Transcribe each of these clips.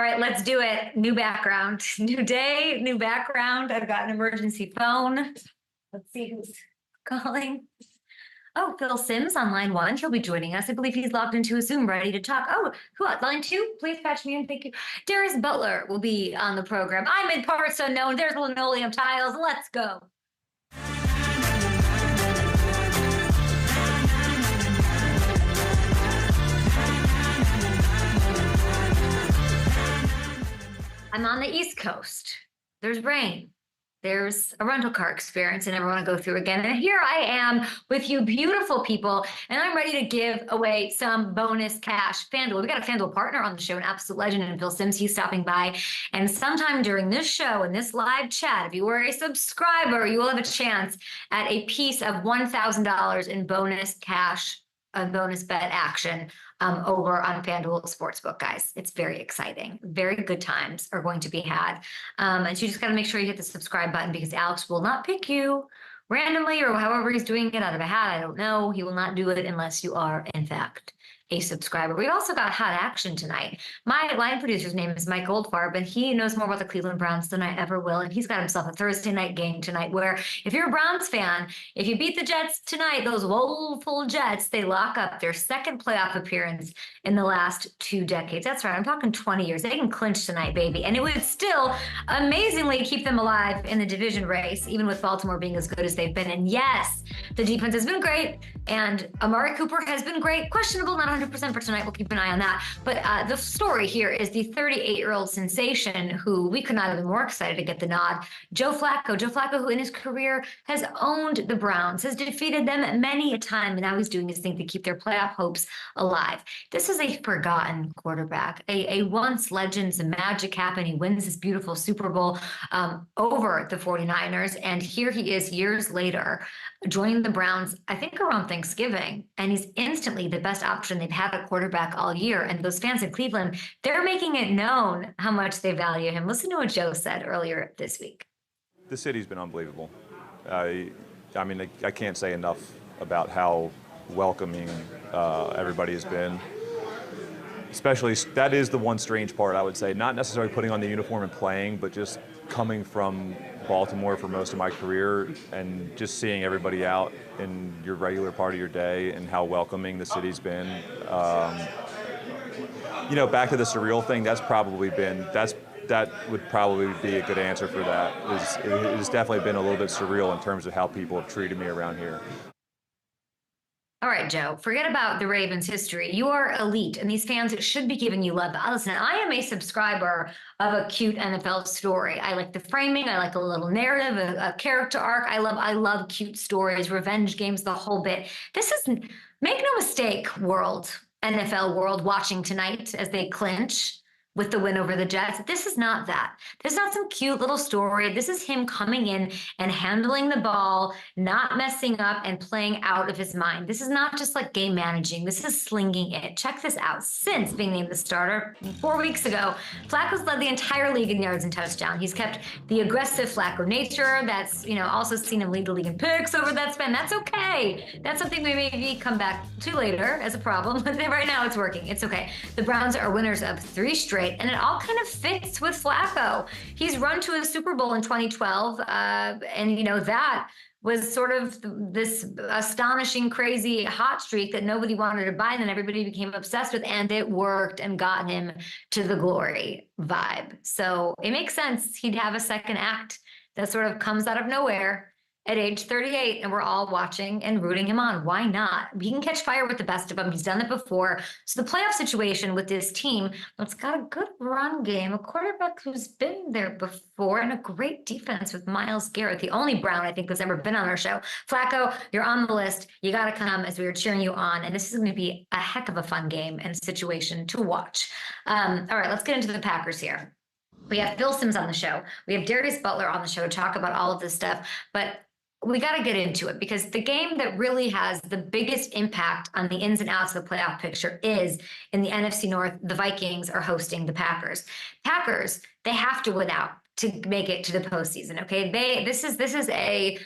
right, let's do it. New background, new day, new background. I've got an emergency phone. Let's see who's calling. Oh, Phil Simms on line 1. He'll be joining us. I believe he's logged into a Zoom ready to talk. Oh, who on line 2? Please patch me in. Thank you. Darius Butler will be on the program. I'm in parts unknown. There's linoleum tiles. Let's go. I'm on the East Coast. There's rain. There's a rental car experience I never want to go through again. And here I am with you beautiful people, and I'm ready to give away some bonus cash. FanDuel, we got a FanDuel partner on the show, an absolute legend, and Phil Simms, he's stopping by. And sometime during this show and this live chat, if you were a subscriber, you will have a chance at a piece of $1,000 in bonus cash, a bonus bet action over on FanDuel Sportsbook, guys. It's very exciting. Very good times are going to be had. And so you just got to make sure you hit the subscribe button, because Alex will not pick you randomly or however he's doing it out of a hat. I don't know. He will not do it unless you are, in fact, a subscriber. We've also got hot action tonight. My line producer's name is Mike Goldfarb, and he knows more about the Cleveland Browns than I ever will. And he's got himself a Thursday night game tonight where, if you're a Browns fan, if you beat the Jets tonight, those woeful Jets, they lock up their second playoff appearance in the last 2 decades. That's right. I'm talking 20 years. They can clinch tonight, baby. And it would still amazingly keep them alive in the division race, even with Baltimore being as good as they've been. And yes, the defense has been great, and Amari Cooper has been great. Questionable, not 100% for tonight. We'll keep an eye on that. But the story here is the 38-year-old sensation who we could not have been more excited to get the nod, Joe Flacco. Joe Flacco, who in his career has owned the Browns, has defeated them many a time, and now he's doing his thing to keep their playoff hopes alive. This is a forgotten quarterback, a once legend. Some magic happened. He wins this beautiful Super Bowl over the 49ers, and here he is years later, joining the Browns, I think around Thanksgiving, and he's instantly the best option they've had at quarterback all year. And those fans in Cleveland, they're making it known how much they value him. Listen to what Joe said earlier this week. The city's been unbelievable. I mean, I can't say enough about how welcoming everybody has been. Especially, that is the one strange part, I would say. Not necessarily putting on the uniform and playing, but just coming from Baltimore for most of my career and just seeing everybody out in your regular part of your day and how welcoming the city's been. You know, back to the surreal thing, that would probably be a good answer for that. It has definitely been a little bit surreal in terms of how people have treated me around here. All right, Joe, forget about the Ravens' history. You are elite, and these fans should be giving you love. Listen, I am a subscriber of a cute NFL story. I like the framing. I like a little narrative, a character arc. I love cute stories, revenge games, the whole bit. This is, make no mistake, NFL world watching tonight as they clinch with the win over the Jets. This is not that. This is not some cute little story. This is him coming in and handling the ball, not messing up and playing out of his mind. This is not just like game managing. This is slinging it. Check this out. Since being named the starter 4 weeks ago, Flacco's led the entire league in yards and touchdown. He's kept the aggressive Flacco nature. That's, also seen him lead the league in picks over that span. That's okay. That's something we maybe come back to later as a problem. But right now it's working. It's okay. The Browns are winners of 3 straight. And it all kind of fits with Flacco. He's run to a Super Bowl in 2012, and that was sort of this astonishing, crazy hot streak that nobody wanted to buy, and then everybody became obsessed with, and it worked and got him to the glory vibe. So it makes sense he'd have a second act that sort of comes out of nowhere at age 38, and we're all watching and rooting him on. Why not? He can catch fire with the best of them. He's done it before. So the playoff situation with this team, it's got a good run game, a quarterback who's been there before, and a great defense with Myles Garrett, the only Brown I think that's ever been on our show. Flacco, you're on the list. You got to come as we are cheering you on, and this is going to be a heck of a fun game and situation to watch. All right, let's get into the Packers here. We have Phil Simms on the show. We have Darius Butler on the show to talk about all of this stuff, but we got to get into it, because the game that really has the biggest impact on the ins and outs of the playoff picture is in the NFC North. The Vikings are hosting the Packers. Packers, they have to win out to make it to the postseason. Okay, this is a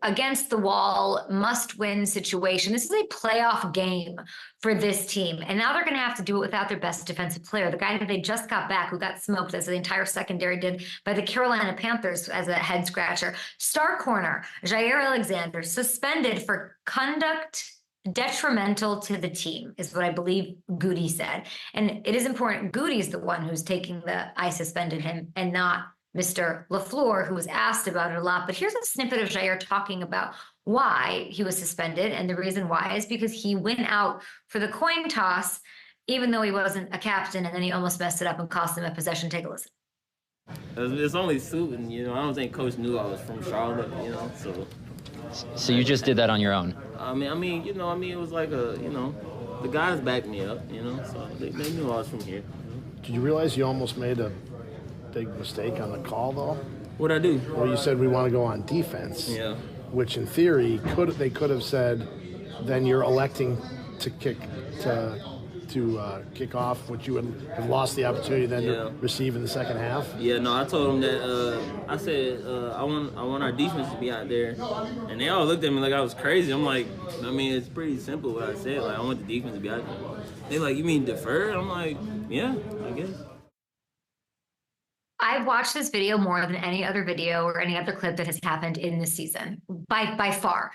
against the wall must win situation. This is a playoff game for this team, and now they're going to have to do it without their best defensive player, the guy that they just got back, who got smoked as the entire secondary did by the Carolina Panthers as a head scratcher. Star corner Jaire Alexander suspended for conduct detrimental to the team, is what I believe Goody said. And it is important. Goody's the one who's taking the I suspended him, and not Mr. LaFleur, who was asked about it a lot. But here's a snippet of Jaire talking about why he was suspended. And the reason why is because he went out for the coin toss, even though he wasn't a captain, and then he almost messed it up and cost him a possession. Take a listen. It's only suiting, I don't think Coach knew I was from Charlotte, so. So you just did that on your own? I mean, it was like the guys backed me up, so they knew I was from here. Did you realize you almost made a big mistake on the call, though? What'd I do? Well, you said we want to go on defense. Yeah. Which, in theory, they could have said, then you're electing to kick off, which you would have lost the opportunity then to receive in the second half. Yeah, no, I told them that. I said I want our defense to be out there, and they all looked at me like I was crazy. I'm like, it's pretty simple what I said. Like, I want the defense to be out there. They like, you mean defer? I'm like, yeah, I guess. I've watched this video more than any other video or any other clip that has happened in this season, by far.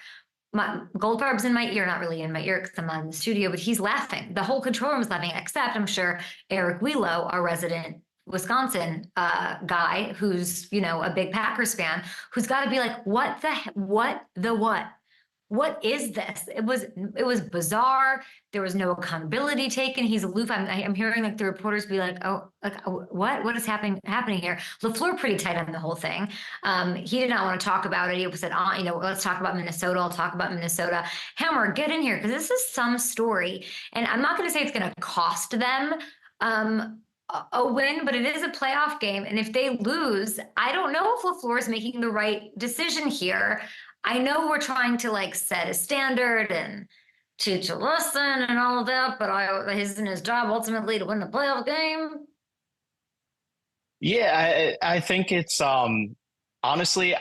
Goldfarb's in my ear, not really in my ear because I'm not in the studio, but he's laughing. The whole control room is laughing, except I'm sure Eric Wheelo, our resident Wisconsin guy, who's, a big Packers fan, who's got to be like, what? What is this? It was bizarre. There was no accountability taken. He's aloof. I'm hearing like the reporters be like, what is happening here? LaFleur pretty tight on the whole thing. He did not want to talk about it. He said, let's talk about Minnesota. I'll talk about Minnesota. Hammer, get in here, because this is some story. And I'm not going to say it's going to cost them a win, but it is a playoff game. And if they lose, I don't know if LaFleur is making the right decision here. I know we're trying to set a standard and teach a lesson and all of that, but isn't his job ultimately to win the playoff game? Yeah, I think it's honestly,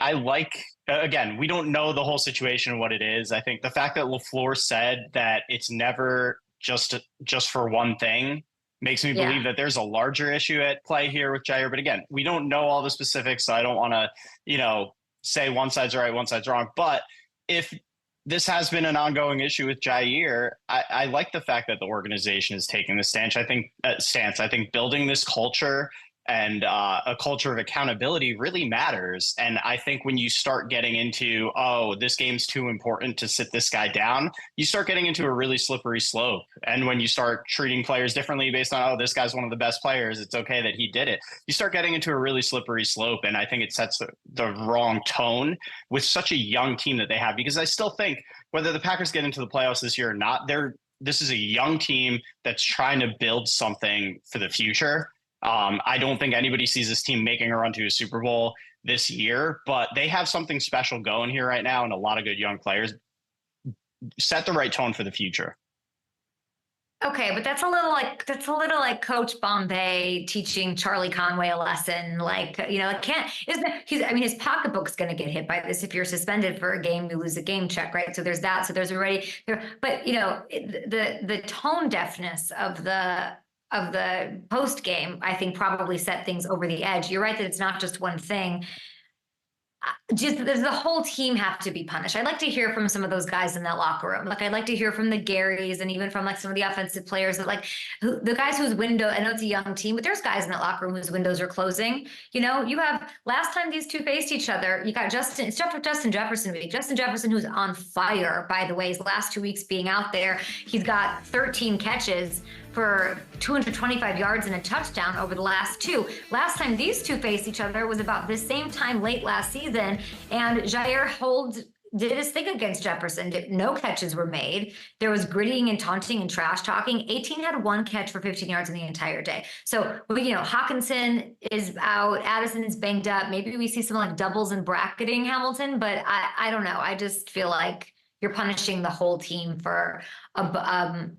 again, we don't know the whole situation and what it is. I think the fact that LaFleur said that it's never just for one thing makes me believe that there's a larger issue at play here with Jaire. But again, we don't know all the specifics, so I don't want to, say one side's right, one side's wrong. But if this has been an ongoing issue with Jaire, I like the fact that the organization is taking the stance. I think building this culture and a culture of accountability really matters. And I think when you start getting into, this game's too important to sit this guy down, you start getting into a really slippery slope. And when you start treating players differently based on, this guy's one of the best players, it's okay that he did it, you start getting into a really slippery slope. And I think it sets the wrong tone with such a young team that they have, because I still think whether the Packers get into the playoffs this year or not, this is a young team that's trying to build something for the future. I don't think anybody sees this team making a run to a Super Bowl this year, but they have something special going here right now and a lot of good young players. Set the right tone for the future. Okay, but that's a little like Coach Bombay teaching Charlie Conway a lesson. His pocketbook's going to get hit by this if you're suspended for a game, you lose a game check, right? So there's that. So there's already there, but the tone deafness of the post game, I think, probably set things over the edge. You're right that it's not just one thing. Does the whole team have to be punished? I'd like to hear from some of those guys in that locker room. I'd like to hear from the Garys and even from some of the offensive players that the guys whose window, I know it's a young team, but there's guys in that locker room whose windows are closing. You have last time these two faced each other, you got Justin Jefferson week. Justin Jefferson, who's on fire, by the way, his last 2 weeks being out there. He's got 13 catches for 225 yards and a touchdown over the last two. Last time these two faced each other was about the same time late last season, and Jaire did his thing against Jefferson. No catches were made. There was grittying and taunting and trash talking. 18 had one catch for 15 yards in the entire day. So, Hawkinson is out. Addison is banged up. Maybe we see some doubles and bracketing Hamilton, but I don't know. I just feel like you're punishing the whole team for a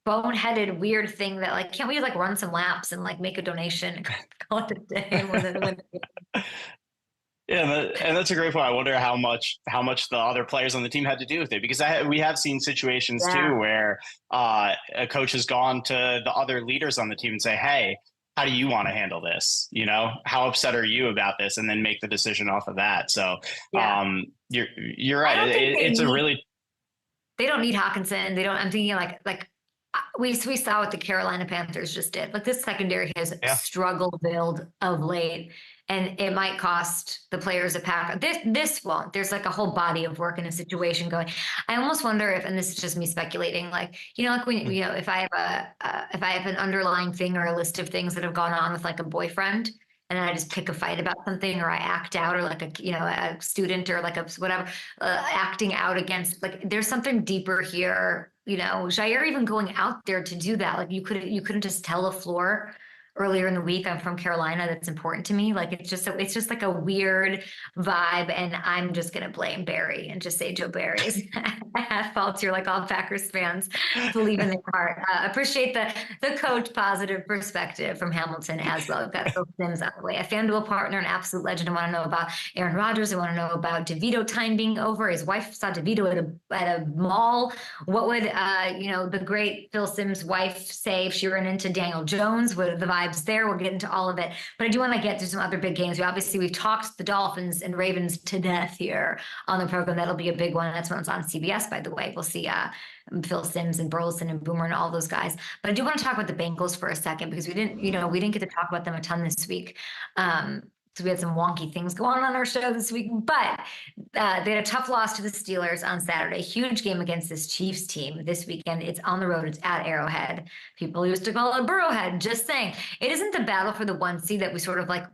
boneheaded weird thing that like, can't we like run some laps and like make a donation and call it a day more than win? Yeah, and that's a great point. I wonder how much the other players on the team had to do with it, because we have seen situations too where a coach has gone to the other leaders on the team and say, "Hey, how do you want to handle this? You know, how upset are you about this?" And then make the decision off of that. So, you're right. It's a really they don't need Hawkinson. They don't. I'm thinking like we saw what the Carolina Panthers just did. Like this secondary has struggled build of late, and it might cost the players a pack. This won't. There's like a whole body of work in a situation going. I almost wonder if, and this is just me speculating, like like when if I have an underlying thing or a list of things that have gone on with like a boyfriend. And then I just pick a fight about something, or I act out, or like a student, or like a whatever, acting out against, like there's something deeper here. Jaire even going out there to do that, like you couldn't just tell LaFleur earlier in the week, I'm from Carolina, that's important to me. Like it's just like a weird vibe, and I'm just gonna blame Barry and just say Joe Barry's at fault here, like all Packers fans believe in their heart. Appreciate the coach positive perspective from Hamilton as well. We've got Phil Simms out of the way, a FanDuel partner, an absolute legend. I want to know about Aaron Rodgers. I want to know about DeVito time being over. His wife saw DeVito at a mall. What would the great Phil Simms' wife say if she ran into Daniel Jones? Would the vibe there? We'll get into all of it, but I do want to get to some other big games. We've talked the Dolphins and Ravens to death here on the program. That'll be a big one. That's when it's on CBS, by the way. We'll see Phil Simms and Burleson and Boomer and all those guys. But I do want to talk about the Bengals for a second, because we didn't get to talk about them a ton this week. So we had some wonky things going on our show this week, but they had a tough loss to the Steelers on Saturday. Huge game against this Chiefs team this weekend. It's on the road. It's at Arrowhead. People used to call it Burrowhead. Just saying, it isn't the battle for the 1 seed that we sort of like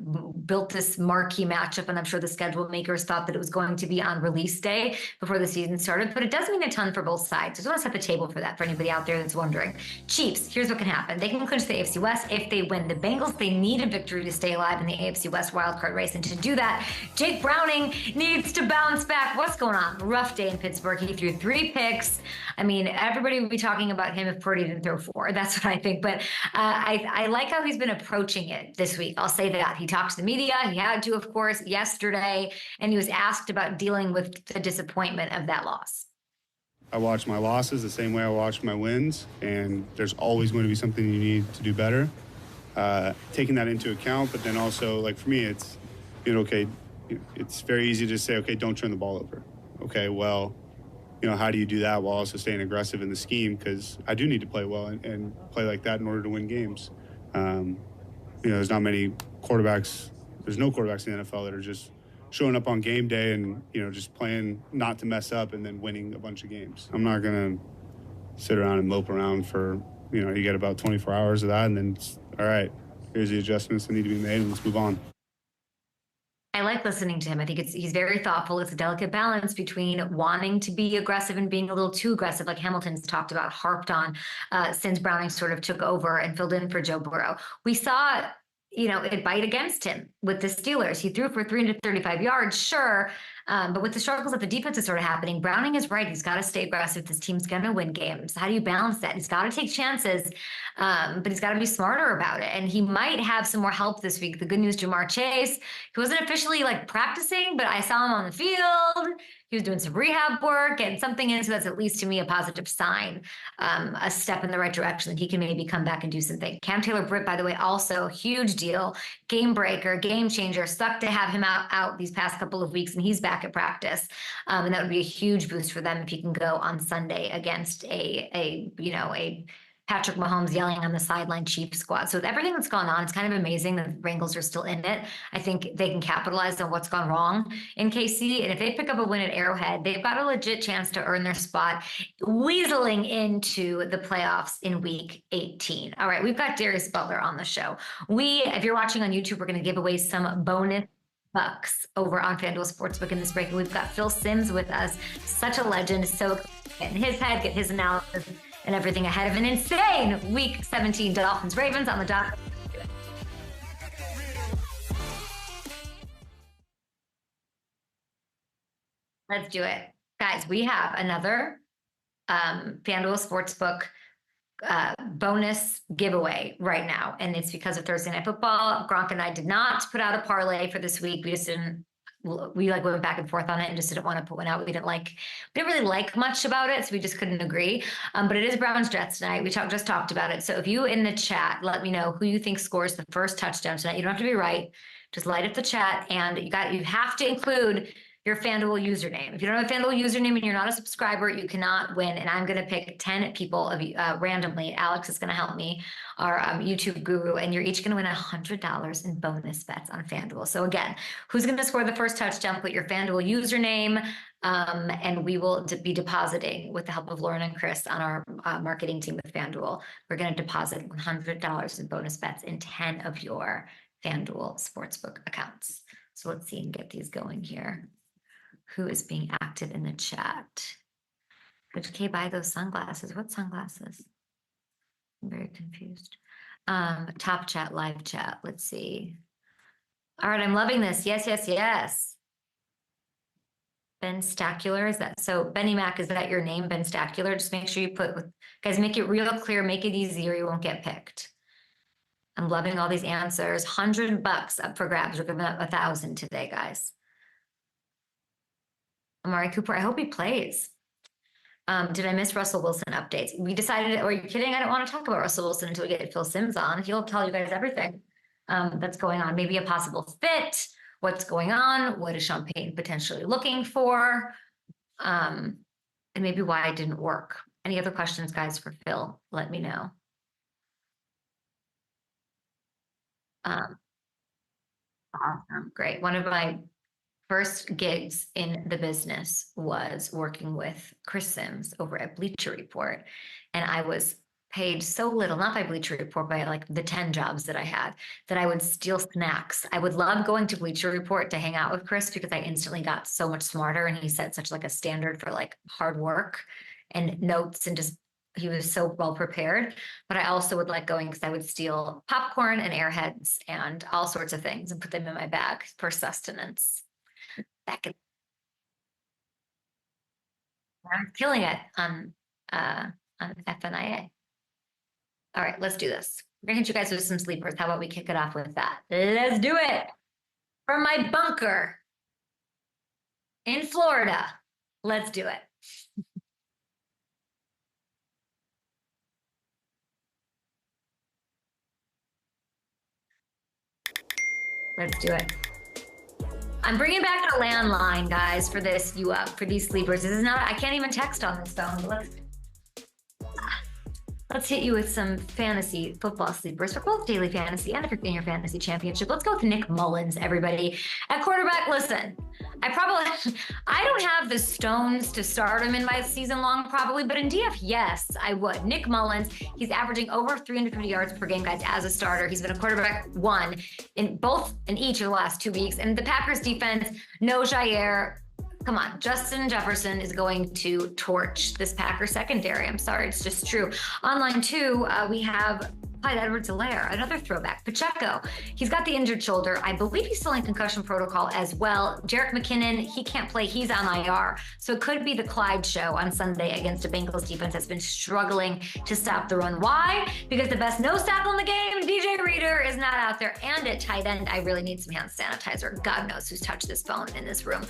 built this marquee matchup, and I'm sure the schedule makers thought that it was going to be on release day before the season started, but it does mean a ton for both sides. So I just want to set the table for that for anybody out there that's wondering. Chiefs, here's what can happen. They can clinch the AFC West if they win. The Bengals, they need a victory to stay alive in the AFC West wildcard race, and to do that, Jake Browning needs to bounce back. What's going on? Rough day in Pittsburgh. He threw 3 picks. I mean, everybody would be talking about him if Purdy didn't throw 4. That's what I think. But I like how he's been approaching it this week. I'll say that. He talked to the media. He had to, of course, yesterday, and he was asked about dealing with the disappointment of that loss. I watch my losses the same way I watch my wins, and there's always going to be something you need to do better. Taking that into account, but then also, like for me, it's, okay, it's very easy to say, okay, don't turn the ball over. Okay, well, how do you do that while also staying aggressive in the scheme? Because I do need to play well and play like that in order to win games. There's not many quarterbacks. There's no quarterbacks in the NFL that are just showing up on game day and, just playing not to mess up and then winning a bunch of games. I'm not going to sit around and mope around for, you get about 24 hours of that, and then, all right, here's the adjustments that need to be made, and let's move on. I like listening to him. I think he's very thoughtful. It's a delicate balance between wanting to be aggressive and being a little too aggressive, like Hamilton's talked about, harped on since Browning sort of took over and filled in for Joe Burrow. We saw, it bite against him with the Steelers. He threw for 335 yards, sure. But with the struggles that the defense is sort of happening, Browning is right. He's got to stay aggressive. This team's going to win games. How do you balance that? He's got to take chances, but he's got to be smarter about it. And he might have some more help this week. The good news, Jamar Chase, he wasn't officially practicing, but I saw him on the field. He was doing some rehab work, getting something in. So that's at least to me a positive sign, a step in the right direction that he can maybe come back and do something. Cam Taylor-Britt, by the way, also huge deal, game breaker, game changer. Sucked to have him out these past couple of weeks, and he's back at practice. And that would be a huge boost for them if he can go on Sunday against a Patrick Mahomes yelling on the sideline Chiefs squad. So with everything that's gone on, it's kind of amazing that the Bengals are still in it. I think they can capitalize on what's gone wrong in KC. And if they pick up a win at Arrowhead, they've got a legit chance to earn their spot, weaseling into the playoffs in week 18. All right, we've got Darius Butler on the show. If you're watching on YouTube, we're going to give away some bonus bucks over on FanDuel Sportsbook in this break. And we've got Phil Simms with us, such a legend. So get in his head, get his analysis and everything ahead of an insane week 17 Dolphins Ravens on the dot. Let's do it. Guys, we have another FanDuel Sportsbook bonus giveaway right now, and it's because of Thursday Night Football. Gronk and I did not put out a parlay for this week. We just didn't. We like went back and forth on it and just didn't want to put one out. We didn't really like much about it, so we just couldn't agree. But it is Browns Jets tonight. We just talked about it. So if you in the chat, let me know who you think scores the first touchdown tonight. You don't have to be right. Just light up the chat, and you have to include your FanDuel username. If you don't have a FanDuel username and you're not a subscriber, you cannot win. And I'm going to pick 10 people randomly. Alex is going to help me, our YouTube guru, and you're each going to win $100 in bonus bets on FanDuel. So again, who's going to score the first touchdown? Put your FanDuel username, and we will be depositing with the help of Lauren and Chris on our marketing team with FanDuel. We're going to deposit $100 in bonus bets in 10 of your FanDuel Sportsbook accounts. So let's see and get these going here. Who is being active in the chat? Could Kay buy those sunglasses? What sunglasses? I'm very confused. Top chat, live chat. Let's see. All right, I'm loving this. Yes, yes, yes. Ben Stacular, is that so? Benny Mac, is that your name, Ben Stacular? Just make sure you guys, make it real clear, make it easy, or you won't get picked. I'm loving all these answers. $100 up for grabs. We're giving up 1,000 today, guys. Amari Cooper, I hope he plays. Did I miss Russell Wilson updates? We decided, are you kidding? I don't want to talk about Russell Wilson until we get Phil Simms on. He'll tell you guys everything that's going on. Maybe a possible fit, what's going on, what is Sean Payton potentially looking for, and maybe why it didn't work. Any other questions, guys, for Phil? Let me know. Awesome, great. One of my first gigs in the business was working with Chris Simms over at Bleacher Report. And I was paid so little, not by Bleacher Report, by like the 10 jobs that I had, that I would steal snacks. I would love going to Bleacher Report to hang out with Chris because I instantly got so much smarter, and he set such like a standard for like hard work and notes, and just, he was so well prepared. But I also would like going because I would steal popcorn and Airheads and all sorts of things and put them in my bag for sustenance. I'm killing it on FNIA. All right, let's do this. We're gonna hit you guys with some sleepers. How about we kick it off with that? Let's do it. From my bunker in Florida. Let's do it. Let's do it. I'm bringing back a landline, guys, for this, for these sleepers. This is not, I can't even text on this phone, but let's hit you with some fantasy football sleepers for both daily fantasy and if you're in your fantasy championship. Let's go with Nick Mullins, everybody. At quarterback, listen, I don't have the stones to start him in my season long probably, but in DF, yes, I would. Nick Mullins, he's averaging over 350 yards per game, guys, as a starter. He's been a quarterback one in each of the last 2 weeks. And the Packers defense, no Jaire. Come on, Justin Jefferson is going to torch this Packers secondary. I'm sorry, it's just true. Online too, we have Clyde Edwards-Helaire, another throwback. Pacheco, he's got the injured shoulder. I believe he's still in concussion protocol as well. Jerick McKinnon, he can't play. He's on IR. So it could be the Clyde show on Sunday against a Bengals defense that's been struggling to stop the run. Why? Because the best nose tackle in the game, DJ Reader, is not out there. And at tight end, I really need some hand sanitizer. God knows who's touched this phone in this room.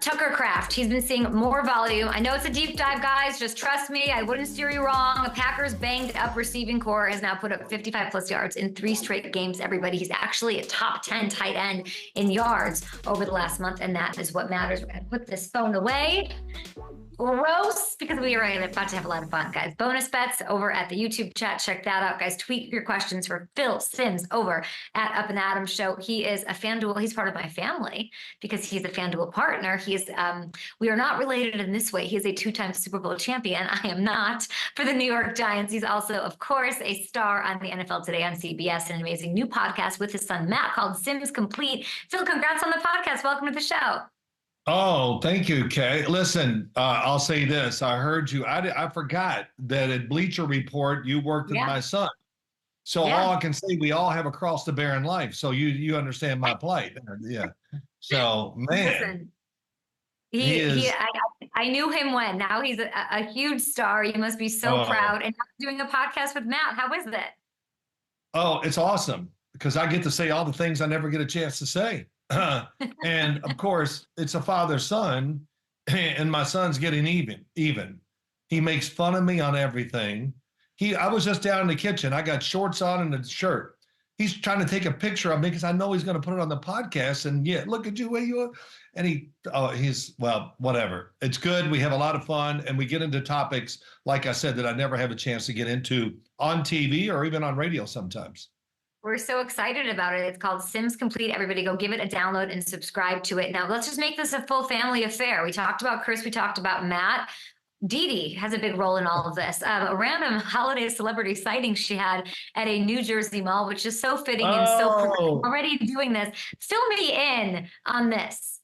Tucker Kraft, he's been seeing more volume. I know it's a deep dive, guys. Just trust me. I wouldn't steer you wrong. The Packers banged up receiving core has now put up 55 plus yards in 3 straight games, everybody. He's actually a top 10 tight end in yards over the last month, and that is what matters. We're going to put this phone away. Gross, because we are about to have a lot of fun, guys. Bonus bets over at the YouTube chat. Check that out, guys. Tweet your questions for Phil Simms over at Up and Adams Show. He is a FanDuel. He's part of my family because he's a FanDuel partner. He's we are not related in this way. He is a 2-time Super Bowl champion. I am not, for the New York Giants. He's also, of course, a star on the NFL Today on CBS, an amazing new podcast with his son Matt called Simms Complete. Phil, congrats on the podcast. Welcome to the show. Oh, thank you, Kay. Listen, I'll say this. I heard you. I forgot that at Bleacher Report, you worked with my son. So all I can say, we all have a cross to bear in life. So you understand my plight. Yeah. So, man. Listen, He is. I knew him when. Now he's a huge star. You must be so proud. And doing a podcast with Matt. How is it? Oh, it's awesome because I get to say all the things I never get a chance to say. And of course, it's a father-son, and my son's getting even. He makes fun of me on everything. I was just down in the kitchen. I got shorts on and a shirt. He's trying to take a picture of me because I know he's going to put it on the podcast. And yeah, look at you where you are. And he's, well, whatever. It's good. We have a lot of fun and we get into topics, like I said, that I never have a chance to get into on TV or even on radio sometimes. We're so excited about it. It's called Sims Complete. Everybody go give it a download and subscribe to it. Now let's just make this a full family affair. We talked about Chris. We talked about Matt. Dee has a big role in all of this. A random holiday celebrity sighting she had at a New Jersey mall, which is so fitting and so already doing this. Fill me in on this.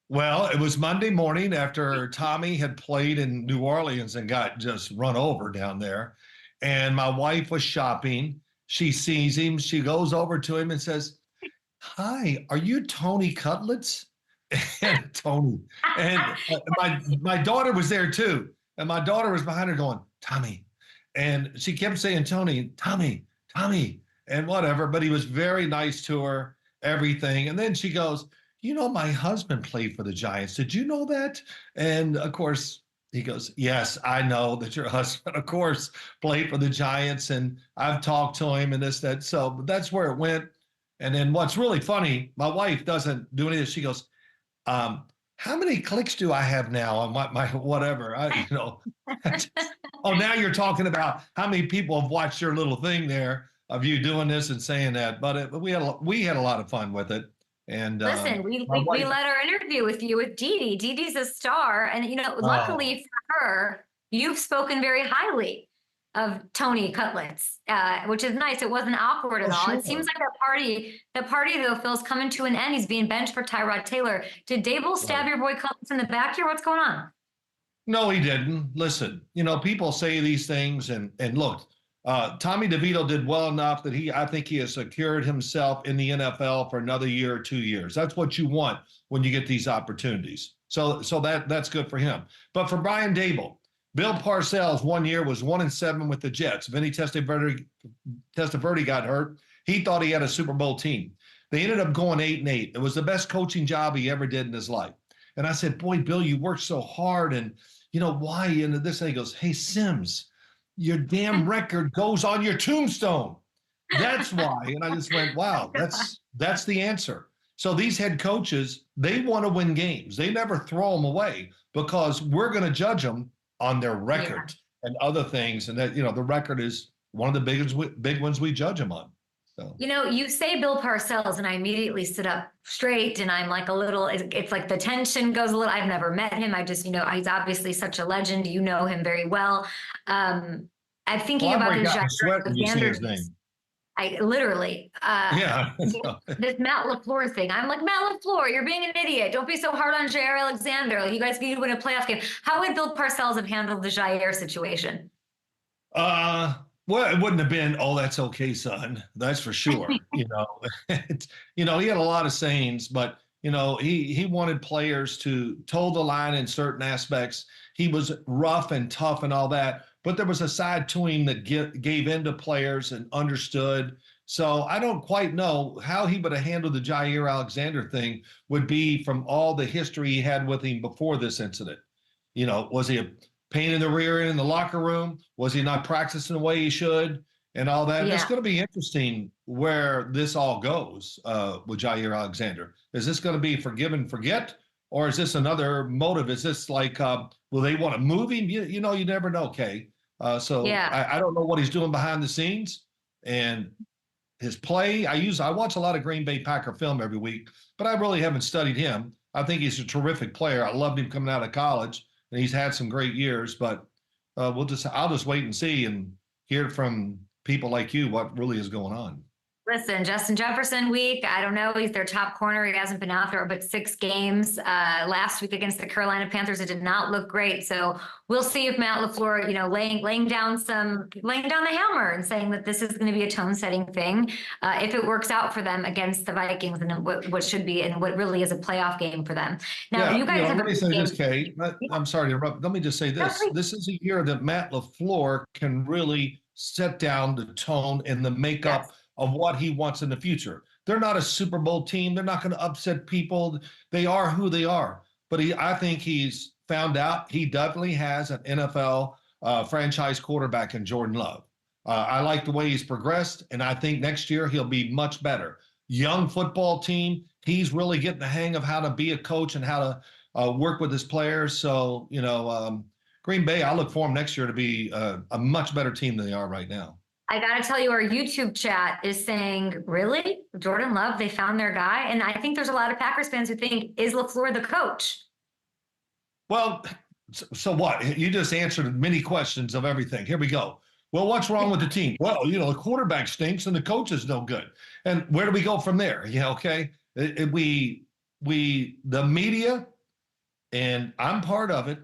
Well, it was Monday morning after Tommy had played in New Orleans and got just run over down there. And my wife was shopping. She sees him. She goes over to him and says, "Hi, are you Tony Cutlets?" And Tony. And my daughter was there too. And my daughter was behind her going, "Tommy." And she kept saying, "Tony, Tommy, Tommy," and whatever. But he was very nice to her, everything. And then she goes, "You know, my husband played for the Giants. Did you know that?" And of course, he goes, "Yes, I know that your husband, of course, played for the Giants. And I've talked to him and this, that." So that's where it went. And then what's really funny, my wife doesn't do any of this. She goes, "How many clicks do I have now on my whatever?" Oh, now you're talking about how many people have watched your little thing there of you doing this and saying that. But we had a lot of fun with it. And listen, we let our interview with you with Dee. Dee's a star, and luckily for her, you've spoken very highly of Tony Cutlets, which is nice. It wasn't awkward at all. Sure. It seems like that party though, Phil's coming to an end. He's being benched for Tyrod Taylor. Did Dable stab your boy Cutlets in the back here? What's going on? No, he didn't. Listen, people say these things, and look, Tommy DeVito did well enough that I think he has secured himself in the NFL for another year or 2 years. That's what you want when you get these opportunities. So that's good for him. But for Brian Dable, Bill Parcells 1 year was 1-7 with the Jets. Vinny Testaverde got hurt. He thought he had a Super Bowl team. They ended up going 8-8. It was the best coaching job he ever did in his life. And I said, "Boy, Bill, you worked so hard, and why?" And this, and he goes, "Hey, Sims, your damn record goes on your tombstone. That's why." And I just went, wow, that's the answer. So these head coaches, they want to win games. They never throw them away because we're going to judge them on their record and other things. And that, the record is one of the big ones we judge them on. So. You say Bill Parcells, and I immediately sit up straight, and I'm like it's like the tension goes a little. I've never met him. I just, he's obviously such a legend. You know him very well. I'm thinking about his Jaire Alexander. I literally, this Matt LaFleur thing. I'm like, "Matt LaFleur, you're being an idiot. Don't be so hard on Jaire Alexander. Like, you guys need to win a playoff game." How would Bill Parcells have handled the Jaire situation? Well, it wouldn't have been, "Oh, that's okay, son." That's for sure. He had a lot of sayings, but he wanted players to toe the line in certain aspects. He was rough and tough and all that, but there was a side to him that gave in to players and understood. So I don't quite know how he would have handled the Jaire Alexander thing. Would be from all the history he had with him before this incident. Was he a pain in the rear end in the locker room? Was he not practicing the way he should and all that? Yeah. It's going to be interesting where this all goes with Jaire Alexander. Is this going to be forgive and forget, or is this another motive? Is this like, will they want to move him? You never know, Kay. I don't know what he's doing behind the scenes and his play. I watch a lot of Green Bay Packer film every week, but I really haven't studied him. I think he's a terrific player. I loved him coming out of college. And he's had some great years, but I'll just wait and see and hear from people like you what really is going on. Listen, Justin Jefferson week, I don't know. He's their top corner. He hasn't been out there but 6 games. Last week against the Carolina Panthers, it did not look great. So we'll see if Matt LaFleur, laying down the hammer and saying that this is going to be a tone-setting thing. If it works out for them against the Vikings and what should be and what really is a playoff game for them. Now, you guys have let me say this, Kate. I'm sorry to interrupt. Let me just say this. This is a year that Matt LaFleur can really set down the tone and the makeup of what he wants in the future. They're not a Super Bowl team. They're not going to upset people. They are who they are. But I think he's found out he definitely has an NFL franchise quarterback in Jordan Love. I like the way he's progressed, and I think next year he'll be much better. Young football team. He's really getting the hang of how to be a coach and how to work with his players. So, Green Bay, I look for them next year to be a much better team than they are right now. I got to tell you, our YouTube chat is saying, really? Jordan Love, they found their guy? And I think there's a lot of Packers fans who think, is LaFleur the coach? Well, so what? You just answered many questions of everything. Here we go. Well, what's wrong with the team? Well, the quarterback stinks and the coach is no good. And where do we go from there? Okay. The media, and I'm part of it.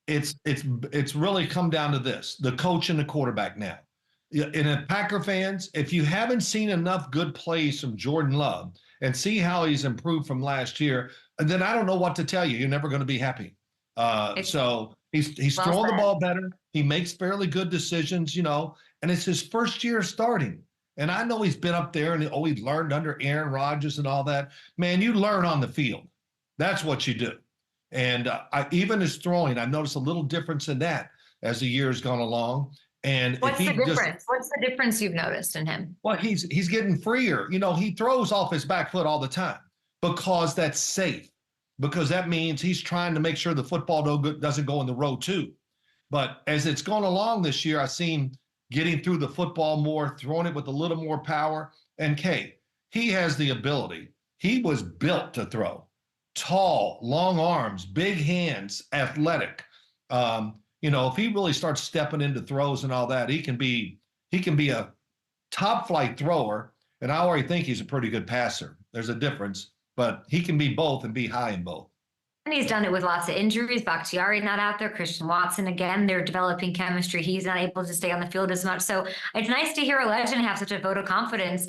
It's really come down to this, the coach and the quarterback now. And Packer fans, if you haven't seen enough good plays from Jordan Love and see how he's improved from last year, then I don't know what to tell you. You're never going to be happy. So he's throwing the ball better. He makes fairly good decisions, and it's his first year starting. And I know he's been up there and he learned under Aaron Rodgers and all that. Man, you learn on the field. That's what you do. And even his throwing, I've noticed a little difference in that as the year's gone along. And what's the difference? What's the difference you've noticed in him? Well, he's getting freer. He throws off his back foot all the time because that's safe. Because that means he's trying to make sure the football doesn't go in the row too. But as it's gone along this year, I've seen getting through the football more, throwing it with a little more power. And Kay, he has the ability. He was built to throw. Tall, long arms, big hands, athletic. If he really starts stepping into throws and all that, he can be a top flight thrower. And I already think he's a pretty good passer. There's a difference, but he can be both and be high in both. And he's done it with lots of injuries. Bakhtiari not out there. Christian Watson, again, they're developing chemistry. He's not able to stay on the field as much. So it's nice to hear a legend have such a vote of confidence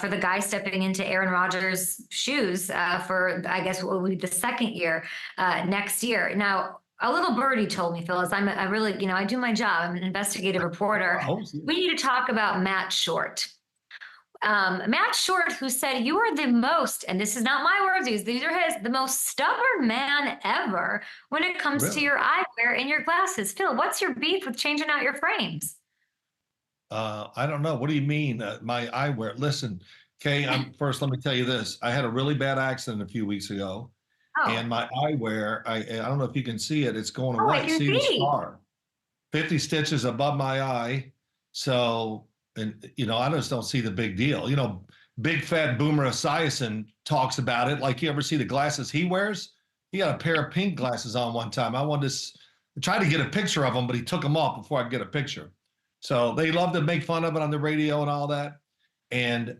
for the guy stepping into Aaron Rodgers' shoes for, I guess, what will be the second year next year. Now, a little birdie told me, Phyllis, I really, I do my job. I'm an investigative reporter. We need to talk about Matt Short. Matt Short, who said you are the most, and this is not my words, these are his, the most stubborn man ever when it comes to your eyewear and your glasses. Phil, what's your beef with changing out your frames? I don't know. What do you mean, my eyewear? Listen, Kay, first, let me tell you this. I had a really bad accident a few weeks ago. And my eyewear, I don't know if you can see it. It's going away. See the scar. 50 stitches above my eye. So, and I just don't see the big deal. Big fat Boomer Esiason talks about it. Like, you ever see the glasses he wears? He had a pair of pink glasses on one time. I wanted to try to get a picture of him, but he took them off before I could get a picture. So they love to make fun of it on the radio and all that. And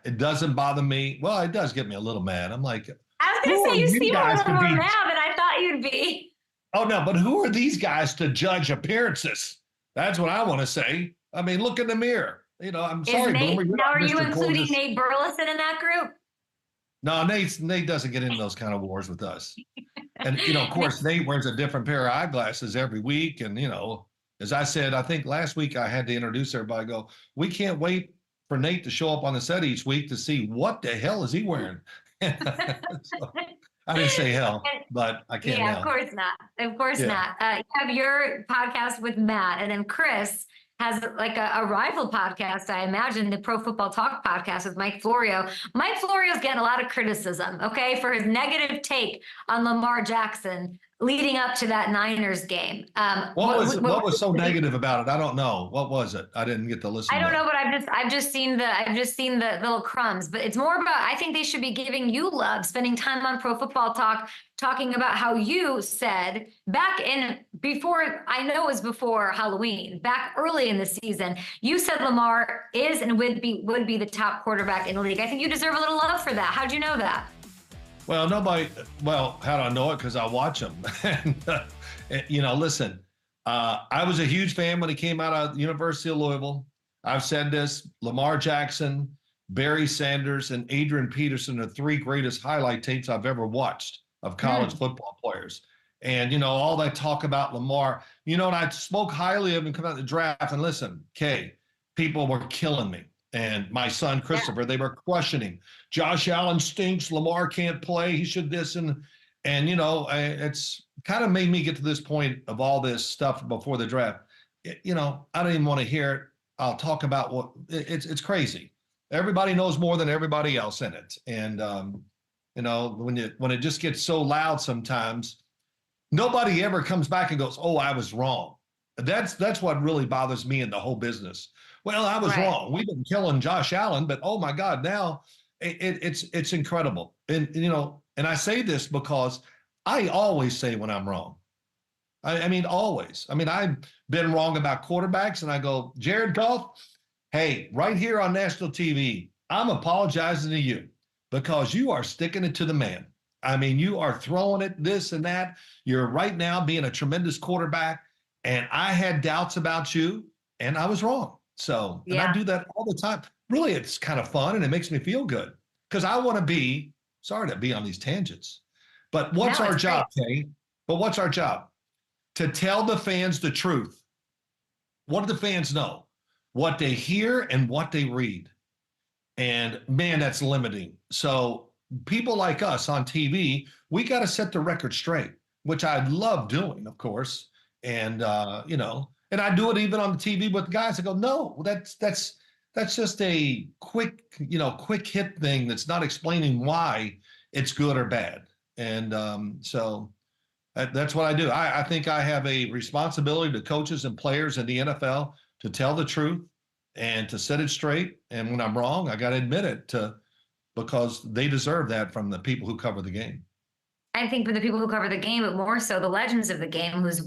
it doesn't bother me. Well, it does get me a little mad. I'm like, I was going to say, you seem a little more mad than I thought you'd be. Oh, no, but who are these guys to judge appearances? That's what I want to say. I mean, look in the mirror. I'm sorry, Boomer. Now, are you including Nate Burleson in that group? No, Nate doesn't get into those kind of wars with us. And, of course, Nate wears a different pair of eyeglasses every week. And, as I said, I think last week I had to introduce everybody, we can't wait for Nate to show up on the set each week to see what the hell is he wearing. So, I didn't say hell, but I can't. Yeah, of course not. Of course not. You have your podcast with Matt, and then Chris has like a rival podcast, I imagine, the Pro Football Talk podcast with Mike Florio. Mike Florio's getting a lot of criticism, for his negative take on Lamar Jackson leading up to that Niners game. What was so negative about it? I don't know. What was it? I didn't get to listen. I don't know, but I've just seen the little crumbs. But it's more about, I think they should be giving you love, spending time on Pro Football Talk, talking about how you said before Halloween, back early in the season, you said Lamar is and would be the top quarterback in the league. I think you deserve a little love for that. How'd you know that? Well, how do I know it? Because I watch him. And, listen, I was a huge fan when he came out of the University of Louisville. I've said this, Lamar Jackson, Barry Sanders, and Adrian Peterson are 3 greatest highlight tapes I've ever watched of college football players. And, all that talk about Lamar, and I spoke highly of him coming out of the draft. And listen, Kay, people were killing me. And my son, Christopher, they were questioning. Josh Allen stinks. Lamar can't play. He should this. And it's kind of made me get to this point of all this stuff before the draft. I don't even want to hear it. I'll talk about it's crazy. Everybody knows more than everybody else in it. And, when it just gets so loud sometimes, nobody ever comes back and goes, oh, I was wrong. That's what really bothers me in the whole business. Well, I was wrong. We've been killing Josh Allen, but oh my God, now it's incredible. And and I say this because I always say when I'm wrong. I mean, always. I mean, I've been wrong about quarterbacks, and I go, Jared Goff, hey, right here on national TV, I'm apologizing to you because you are sticking it to the man. I mean, you are throwing it this and that. You're right now being a tremendous quarterback, and I had doubts about you, and I was wrong. So, and I do that all the time. Really, it's kind of fun, and it makes me feel good because I want to be, sorry to be on these tangents, but what's our job, Kay? But what's our job? To tell the fans the truth. What do the fans know? What they hear and what they read. And man, that's limiting. So people like us on TV, we got to set the record straight, which I love doing, of course. And, and I do it even on the TV with guys that go, no, that's just a quick hit thing that's not explaining why it's good or bad. And so that's what I do. I think I have a responsibility to coaches and players in the NFL to tell the truth and to set it straight. And when I'm wrong, I got to admit it because they deserve that from the people who cover the game. I think for the people who cover the game, but more so the legends of the game, who's,